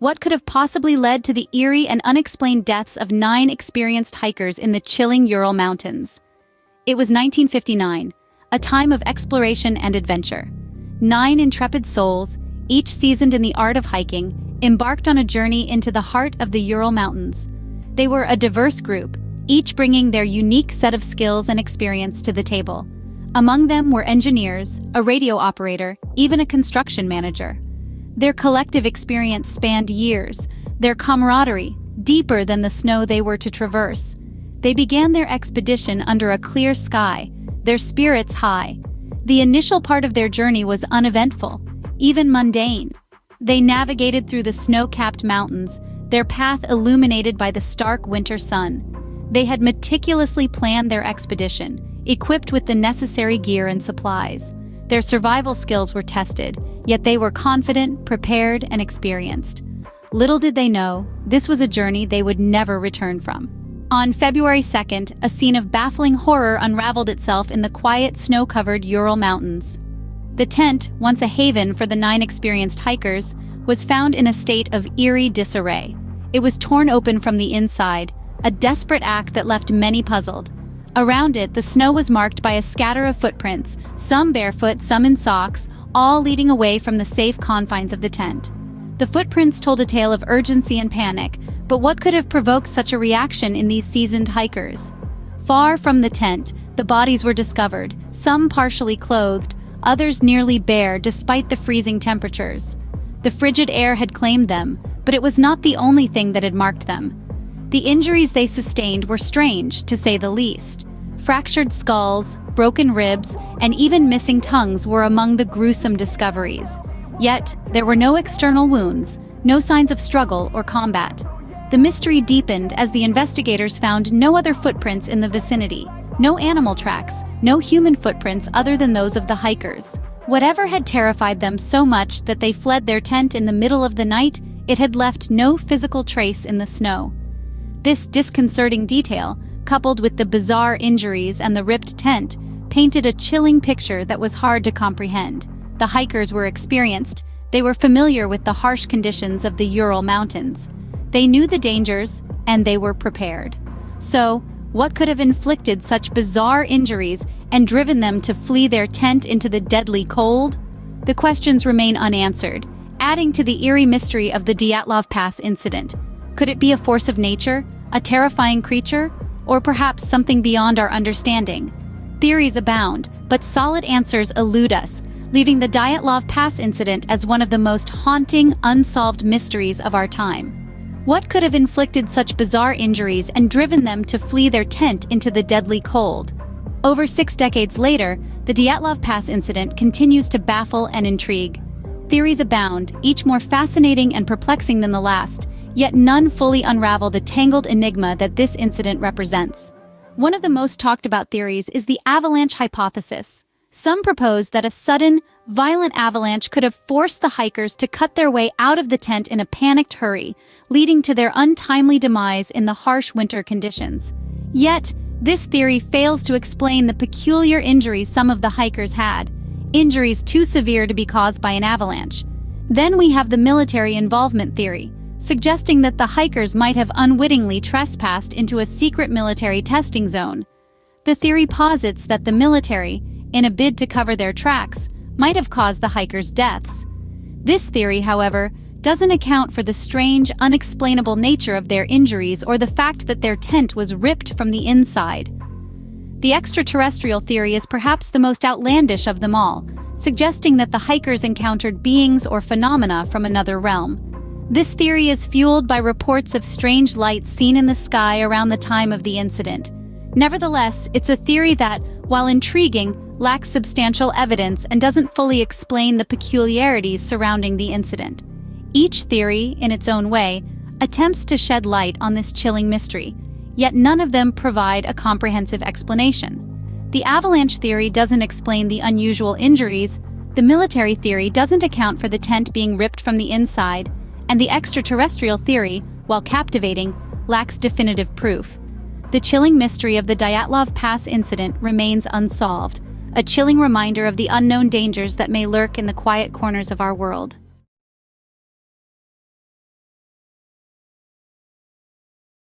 What could have possibly led to the eerie and unexplained deaths of 9 experienced hikers in the chilling Ural Mountains? It was 1959, a time of exploration and adventure. 9 intrepid souls, each seasoned in the art of hiking, embarked on a journey into the heart of the Ural Mountains. They were a diverse group, each bringing their unique set of skills and experience to the table. Among them were engineers, a radio operator, even a construction manager. Their collective experience spanned years, their camaraderie deeper than the snow they were to traverse. They began their expedition under a clear sky, their spirits high. The initial part of their journey was uneventful, even mundane. They navigated through the snow-capped mountains, their path illuminated by the stark winter sun. They had meticulously planned their expedition, equipped with the necessary gear and supplies. Their survival skills were tested, yet they were confident, prepared, and experienced. Little did they know, this was a journey they would never return from. On February 2nd, a scene of baffling horror unraveled itself in the quiet, snow-covered Ural Mountains. The tent, once a haven for the 9 experienced hikers, was found in a state of eerie disarray. It was torn open from the inside, a desperate act that left many puzzled. Around it, the snow was marked by a scatter of footprints, some barefoot, some in socks, all leading away from the safe confines of the tent. The footprints told a tale of urgency and panic, but what could have provoked such a reaction in these seasoned hikers? Far from the tent, the bodies were discovered, some partially clothed, others nearly bare despite the freezing temperatures. The frigid air had claimed them, but it was not the only thing that had marked them. The injuries they sustained were strange, to say the least. Fractured skulls, broken ribs, and even missing tongues were among the gruesome discoveries. Yet, there were no external wounds, no signs of struggle or combat. The mystery deepened as the investigators found no other footprints in the vicinity, no animal tracks, no human footprints other than those of the hikers. Whatever had terrified them so much that they fled their tent in the middle of the night, it had left no physical trace in the snow. This disconcerting detail, coupled with the bizarre injuries and the ripped tent, painted a chilling picture that was hard to comprehend. The hikers were experienced. They were familiar with the harsh conditions of the Ural Mountains. They knew the dangers, and they were prepared. So, what could have inflicted such bizarre injuries and driven them to flee their tent into the deadly cold? The questions remain unanswered, adding to the eerie mystery of the Dyatlov Pass incident. Could it be a force of nature, a terrifying creature, or perhaps something beyond our understanding? Theories abound, but solid answers elude us, leaving the Dyatlov Pass incident as one of the most haunting, unsolved mysteries of our time. What could have inflicted such bizarre injuries and driven them to flee their tent into the deadly cold? Over 6 decades later, the Dyatlov Pass incident continues to baffle and intrigue. Theories abound, each more fascinating and perplexing than the last, yet none fully unravel the tangled enigma that this incident represents. One of the most talked about theories is the avalanche hypothesis. Some propose that a sudden, violent avalanche could have forced the hikers to cut their way out of the tent in a panicked hurry, leading to their untimely demise in the harsh winter conditions. Yet, this theory fails to explain the peculiar injuries some of the hikers had, injuries too severe to be caused by an avalanche. Then we have the military involvement theory, suggesting that the hikers might have unwittingly trespassed into a secret military testing zone. The theory posits that the military, in a bid to cover their tracks, might have caused the hikers' deaths. This theory, however, doesn't account for the strange, unexplainable nature of their injuries or the fact that their tent was ripped from the inside. The extraterrestrial theory is perhaps the most outlandish of them all, suggesting that the hikers encountered beings or phenomena from another realm. This theory is fueled by reports of strange lights seen in the sky around the time of the incident. Nevertheless, it's a theory that, while intriguing, lacks substantial evidence and doesn't fully explain the peculiarities surrounding the incident. Each theory, in its own way, attempts to shed light on this chilling mystery, yet none of them provide a comprehensive explanation. The avalanche theory doesn't explain the unusual injuries, the military theory doesn't account for the tent being ripped from the inside, and the extraterrestrial theory, while captivating, lacks definitive proof. The chilling mystery of the Dyatlov Pass incident remains unsolved, a chilling reminder of the unknown dangers that may lurk in the quiet corners of our world.